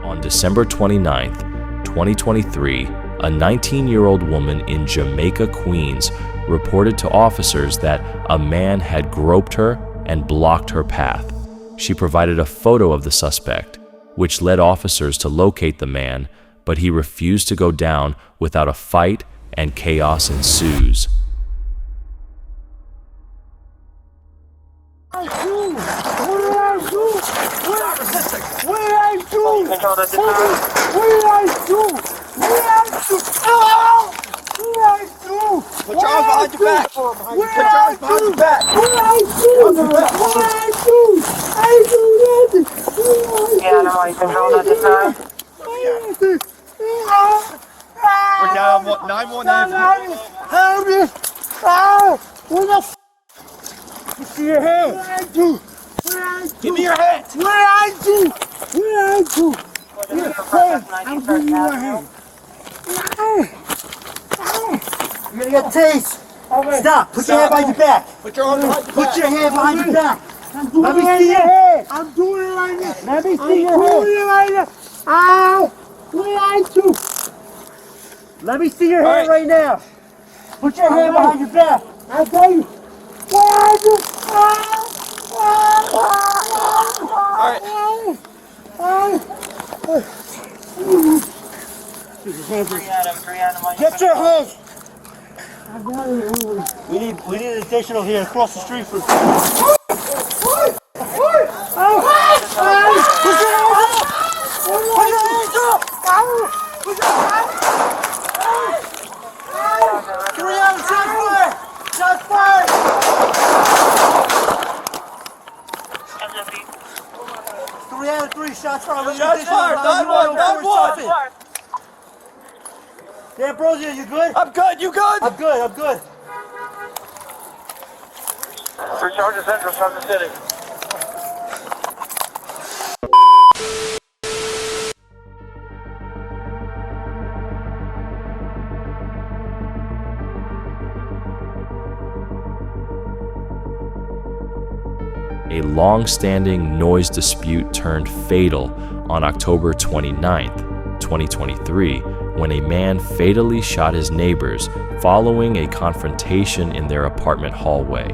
On December 29th, 2023, a 19-year-old woman in Jamaica Queens reported to officers that a man had groped her and blocked her path. She provided a photo of the suspect, which led officers to locate the man, but he refused to go down without a fight and chaos ensues. Put your arms behind your back. Put your arms behind your back. Yeah, no, I control that this time. We're down 919. Help me! What the f***? Give me your hand. Give me your hand. Where are you? I'm giving you a hand. You're gonna get tased. Stop. Put your hand behind your back. Put your arms behind your back. Put your hand behind your back. Let me see your hand. I'm doing it right now. Let me see your hand. I'm doing it right now. Ow! Where are you? Let me see your hand right now. Put your hand behind your back. I tell you. Where are you? Get your hands. We need an additional here across the street for. Shots fired! 3 out of 3 shots fired. Shots fired. Done one. Yeah, Brosia, you good? I'm good. You good? I'm good. For Charger Central, Charger City. A long-standing noise dispute turned fatal on October 29th, 2023, when a man fatally shot his neighbors following a confrontation in their apartment hallway.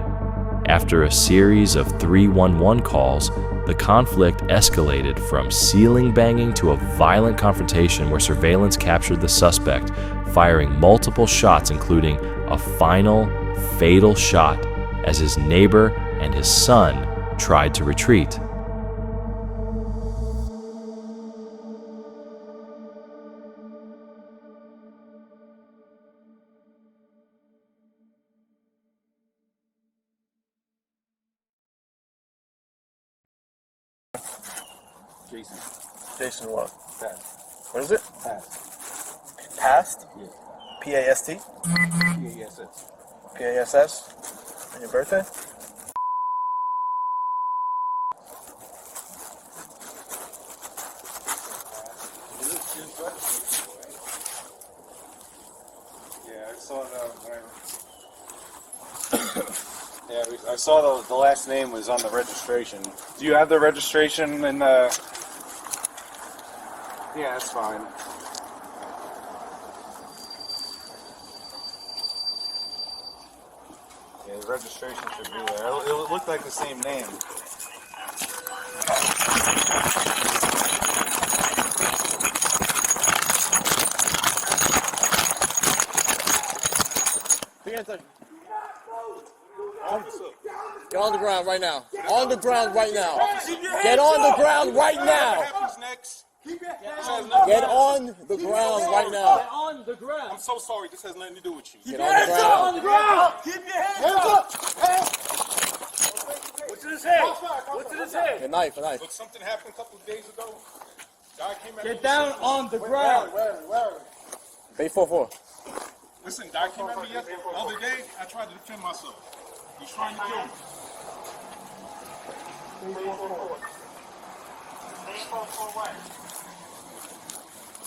After a series of 311 calls, the conflict escalated from ceiling banging to a violent confrontation where surveillance captured the suspect firing multiple shots, including a final fatal shot as his neighbor and his son tried to retreat. Jason what? Passed. What is it? Passed? Yeah. P-A-S-T? P-A-S-S. P-A-S-S? And your birthday? Yeah, I saw the last name was on the registration. Do you have the registration in the... Yeah, that's fine. Yeah, the registration should be there. It looked like the same name. Get on the ground right now. On the ground right now. Get on the ground right now. Get on the ground right now. Get on the ground. I'm so sorry. This has nothing to do with you. Get on the ground. Keep your hands up! What's in his head? What's in his head? A knife. Look, something happened a couple of days ago. Guy came at me. Get down on the ground. Where? Bay 4-4. Listen, guy came at me the other day. I tried to defend myself. He's trying to kill me.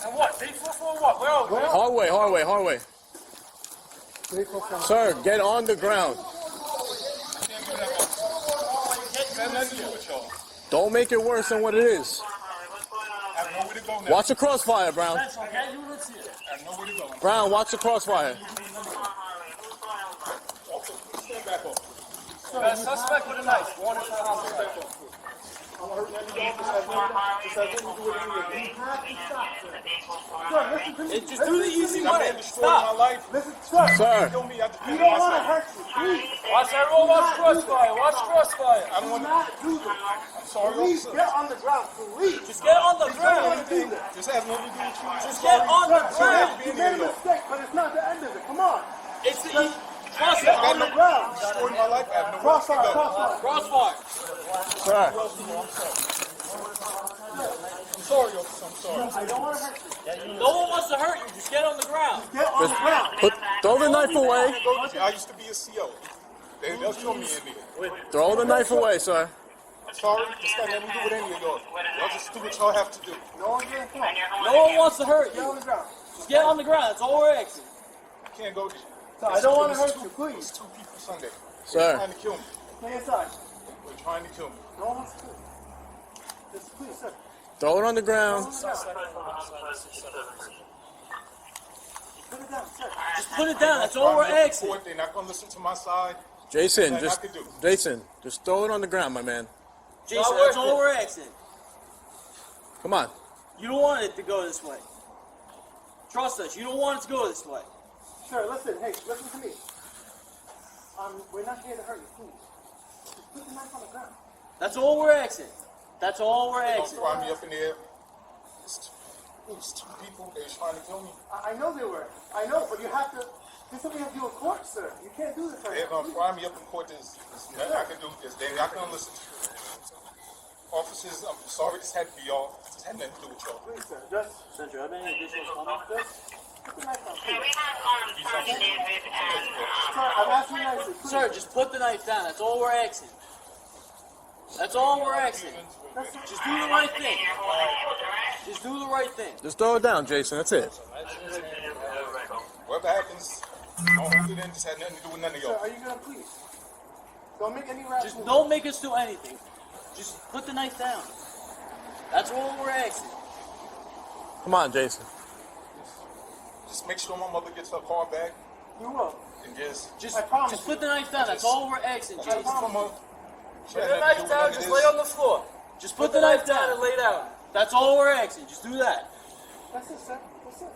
And what? Day 4-4 what? Where? Hallway. Sir, get on the ground. Has nothing to do with y'all. Don't make it worse than what it is. Have know where to go now. Watch the crossfire, Brown. I know where to go. Brown, watch the crossfire. Stand back up. Suspect with a knife. One is not I'm hurting any dog. This has nothing to do with any of it. Just do the easy That way. man destroyed my life. Listen, sir. Sir, Kill me. I defended You don't want to myself. hurt you. Please. Watch everyone watch crossfire. Watch crossfire. I don't want to. Not do this. I'm sorry, Please officer. get on the ground. Please. Just get on the Don't ground. want to do this. This has nothing to do with you. Just get on the Sir, ground. you made a mistake, but it's not the end of it. Come on. It's the Get crossfire. on the ground. Destroyed my life. I have no Crossfire, to go. crossfire. Crossfire. sir. I'm sorry, officer. I'm sorry. I don't want to hurt you. No one wants to hurt you. Just get on the ground. Get on the ground. Throw the knife away. I used to be a CO. They'll kill me in there. Throw the knife away, sir. Sorry, this got nothing to do with any of y'all. Y'all just do what y'all have to do. No one's going to come. No one wants to hurt Get on you. the ground. Just get on the ground. That's all we're asking. I can't go there. So I don't want to hurt you. It's Please. 2 people Sunday. They're Sir. trying to kill me. Stay inside. They're trying to kill me. No one wants to kill you. Just please, sir. Throw it on the ground. Put it down, sir. Just put it down. That's all we're asking. They're not going to listen to my side. Jason, Nothing I just could do. throw it on the ground, my man. Jason, that's all we're asking. Come on. You don't want it to go this way. Trust us. You don't want it to go this way. Sir, listen. Hey, listen to me. We're not here to hurt you, please. Just put the knife on the ground. That's all we're asking. That's all we're They're going to asking. fry me up in the air. It's 2 people. They're trying to kill me. I know they were. I know, but you have to. This is what we have to do in court, sir. You can't do this right They're now. going to fry me up in court. There's nothing I can do. They're not going to listen to me. Officers, I'm sorry this had to be y'all. This had nothing to do with y'all. Please, sir. Just Central, have any additional comments? put the knife on. Okay, Please. we have Sergeant David and Sir, I'm asking you nicely. Please. Sir, just put the knife down. That's all we're asking. That's all we're asking. Just do the right thing. Just do the right thing. Just throw it down, Jason. That's it. Whatever happens, don't hold it in. This had nothing to do with none of Sir, y'all. are you gonna please? Don't make any rash Just moves. don't make us do anything. Just put the knife down. That's all we're asking. Come on, Jason. Just make sure my mother gets her car back You will. and just Just I promise put the knife down. That's all we're asking, Jason. from her. Put the knife down. Just lay on the floor. Just put the knife down and lay down. That's all we're asking. Just do that. That's it, sir. That's it.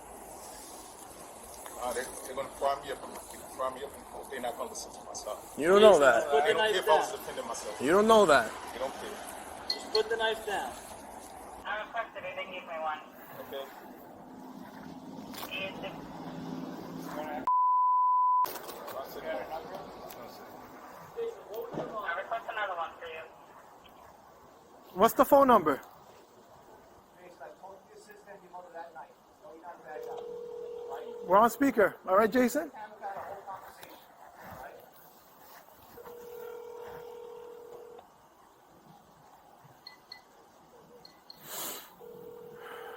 They're going to fry me up. Fry me up in court. They're not going to listen to my side. You don't know that. Put They the don't care knife if I was down. defending myself. You don't know that. They don't care. Just put the knife down. I requested it. They gave me one. Okay. Is the I request another one for you. What's the phone number? We're on speaker. All right, Jason?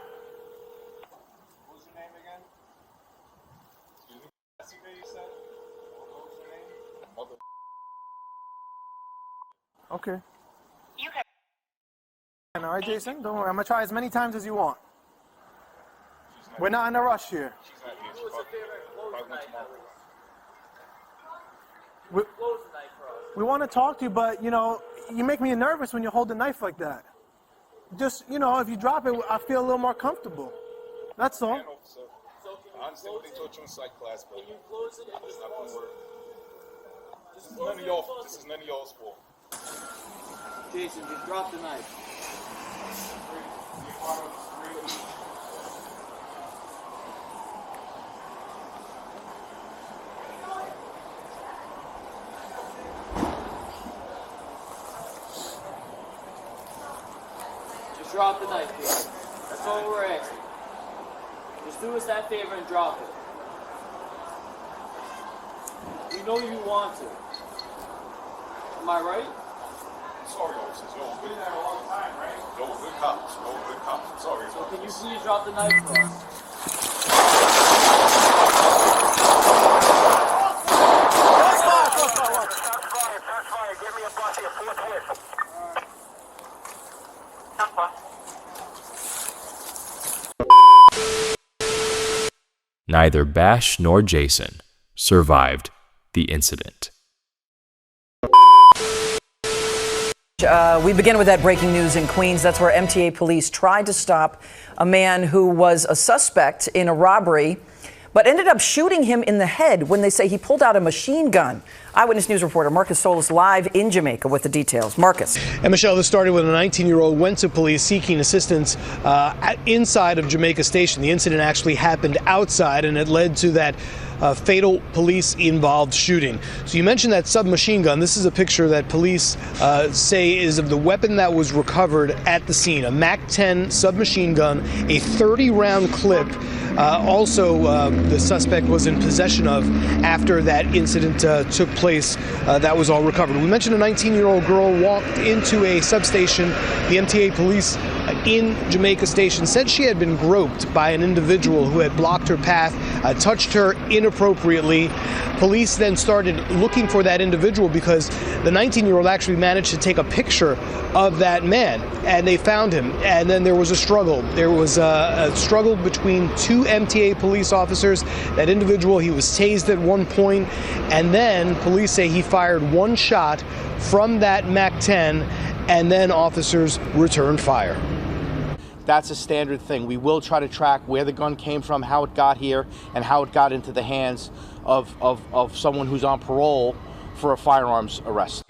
What was your name again? Excuse me? Jessica, you said? What was your name? Mother. Okay. You can. All right, Jason? Don't worry. I'm going to try as many times as you want. We're not in a rush here. She's not here. She probably went tomorrow. Close the knife for us. We want to talk to you, but, you know, you make me nervous when you hold the knife like that. Just, you know, if you drop it, I feel a little more comfortable. That's all. Man, officer. I understand what they taught you in psych class, but Can you close it? it's not going to work. This is none of y'all. This is none of y'all's fault. Jason, just drop the knife. Just drop the knife, Jason. That's all we're asking. Just do us that favor and drop it. We know you want to. Am I right? Sorry, officers. Y'all good. Y'all good cops. Y'all good cops. I'm sorry. So can you please drop the knife for us? Give me a bus here, forthwith. Neither Bash nor Jason survived the incident. We begin with that breaking news in Queens. That's where MTA police tried to stop a man who was a suspect in a robbery, but ended up shooting him in the head when they say he pulled out a machine gun. Eyewitness News reporter Marcus Solis live in Jamaica with the details. Marcus. And Michelle, this started when a 19-year-old went to police seeking assistance inside of Jamaica Station. The incident actually happened outside, and it led to that fatal police-involved shooting. So you mentioned that submachine gun. This is a picture that police say is of the weapon that was recovered at the scene, a MAC-10 submachine gun, a 30-round clip. Also, the suspect was in possession of after that incident took place. That was all recovered. We mentioned a 19-year-old girl walked into a substation. The MTA police in Jamaica Station said she had been groped by an individual who had blocked her path, touched her inappropriately. Police then started looking for that individual because the 19-year-old actually managed to take a picture of that man, and they found him. And then there was a struggle. There was a struggle between two MTA police officers. That individual, he was tased at one point, and then police say he fired one shot from that MAC-10, and then officers returned fire. That's a standard thing. We will try to track where the gun came from, how it got here, and how it got into the hands of someone who's on parole for a firearms arrest.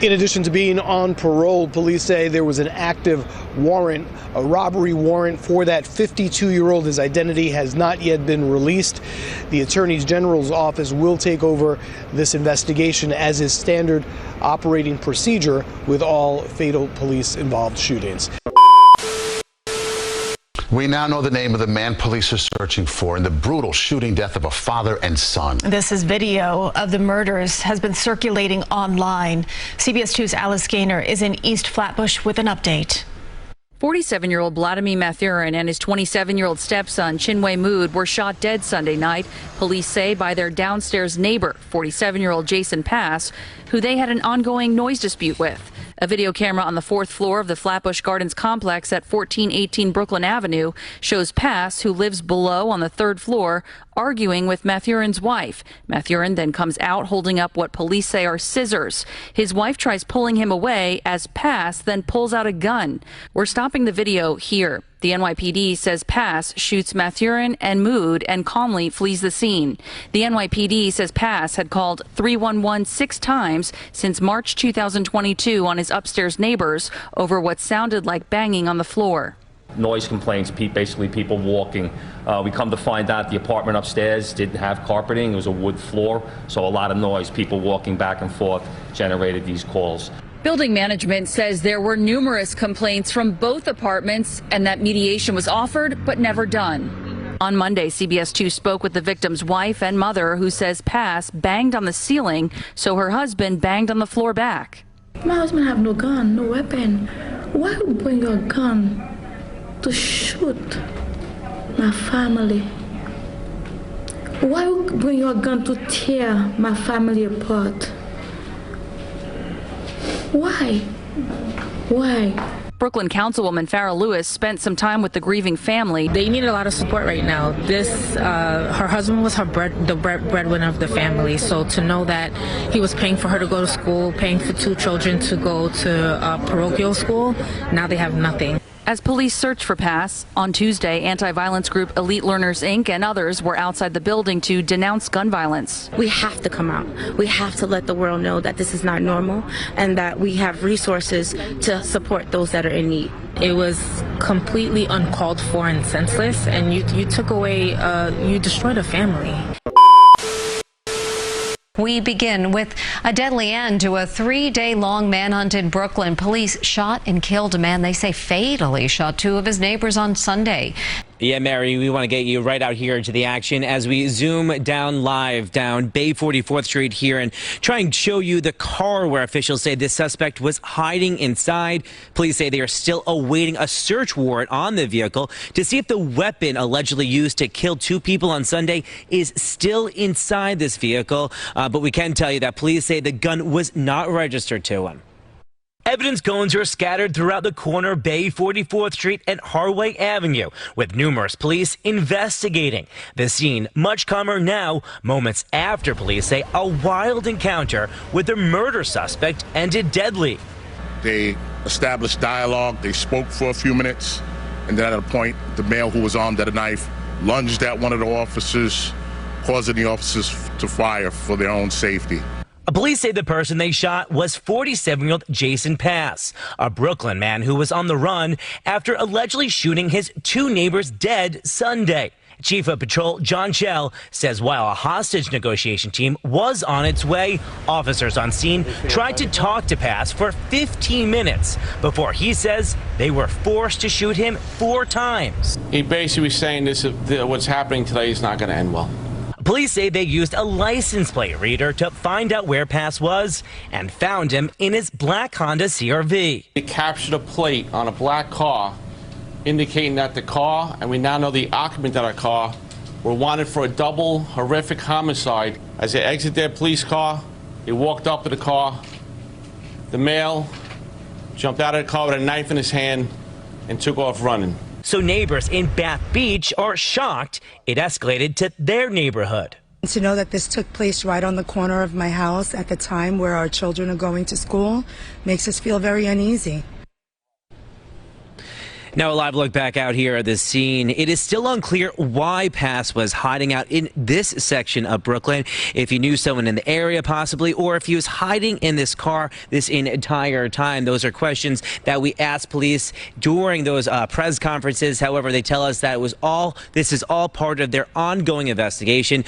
In addition to being on parole, police say there was an active warrant, a robbery warrant for that 52-year-old. His identity has not yet been released. The Attorney General's office will take over this investigation as is standard operating procedure with all fatal police-involved shootings. We now know the name of the man police are searching for in the brutal shooting death of a father and son. This is video of the murders has been circulating online. CBS 2's Alice Gaynor is in East Flatbush with an update. 47-year-old Vladimir Mathurin and his 27-year-old stepson, Chinwe Mood, were shot dead Sunday night, police say, by their downstairs neighbor, 47-year-old Jason Pass, who they had an ongoing noise dispute with. A video camera on the 4th floor of the Flatbush Gardens complex at 1418 Brooklyn Avenue shows Pass, who lives below on the 3rd floor, arguing with Mathurin's wife. Mathurin then comes out holding up what police say are scissors. His wife tries pulling him away as Pass then pulls out a gun. We're stopping the video here. The NYPD says Pass shoots Mathurin and Mood and calmly flees the scene. The NYPD says Pass had called 311 6 times since March 2022 on his upstairs neighbors over what sounded like banging on the floor. Noise complaints, basically people walking. We come to find out the apartment upstairs didn't have carpeting. It was a wood floor, so a lot of noise, people walking back and forth generated these calls. Building management says there were numerous complaints from both apartments and that mediation was offered but never done. On Monday, CBS 2 spoke with the victim's wife and mother, who says Pass banged on the ceiling, so her husband banged on the floor back. My husband have no gun, no weapon. Why would you bring a gun to shoot my family? Why would you bring your gun to tear my family apart? Why? Brooklyn Councilwoman Farrah Lewis spent some time with the grieving family. They need a lot of support right now. Her husband was the breadwinner of the family, so to know that he was paying for her to go to school, paying for 2 children to go to parochial school, now they have nothing. As police search for Pass, on Tuesday, anti-violence group Elite Learners, Inc. and others were outside the building to denounce gun violence. We have to come out. We have to let the world know that this is not normal and that we have resources to support those that are in need. It was completely uncalled for and senseless, and you took away, you destroyed a family. We begin with a deadly end to a 3-day-long manhunt in Brooklyn. Police shot and killed a man they say fatally shot 2 of his neighbors on Sunday. Yeah, Mary, we want to get you right out here into the action as we zoom down live down Bay 44th Street here and try and show you the car where officials say this suspect was hiding inside. Police say they are still awaiting a search warrant on the vehicle to see if the weapon allegedly used to kill 2 people on Sunday is still inside this vehicle. But we can tell you that police say the gun was not registered to him. Evidence cones are scattered throughout the corner of Bay 44th Street and Harway Avenue, with numerous police investigating. The scene much calmer now, moments after police say a wild encounter with a murder suspect ended deadly. They established dialogue, they spoke for a few minutes, and then at a point, the male who was armed at a knife lunged at one of the officers, causing the officers to fire for their own safety. Police say the person they shot was 47-year-old Jason Pass, a Brooklyn man who was on the run after allegedly shooting his 2 neighbors dead Sunday. Chief of Patrol John Schell says while a hostage negotiation team was on its way, officers on scene tried to talk to Pass for 15 minutes before he says they were forced to shoot him 4 times. He basically was saying what's happening today is not going to end well. Police say they used a license plate reader to find out where Pass was and found him in his black Honda CR-V. They captured a plate on a black car indicating that the car, and we now know the occupant of that car, were wanted for a double horrific homicide. As they exited their police car, they walked up to the car. The male jumped out of the car with a knife in his hand and took off running. So neighbors in Bath Beach are shocked it escalated to their neighborhood. To know that this took place right on the corner of my house at the time where our children are going to school makes us feel very uneasy. Now a live look back out here at the scene. It is still unclear why Pass was hiding out in this section of Brooklyn. If he knew someone in the area possibly, or if he was hiding in this car this entire time. Those are questions that we asked police during those press conferences. However, they tell us that this is all part of their ongoing investigation.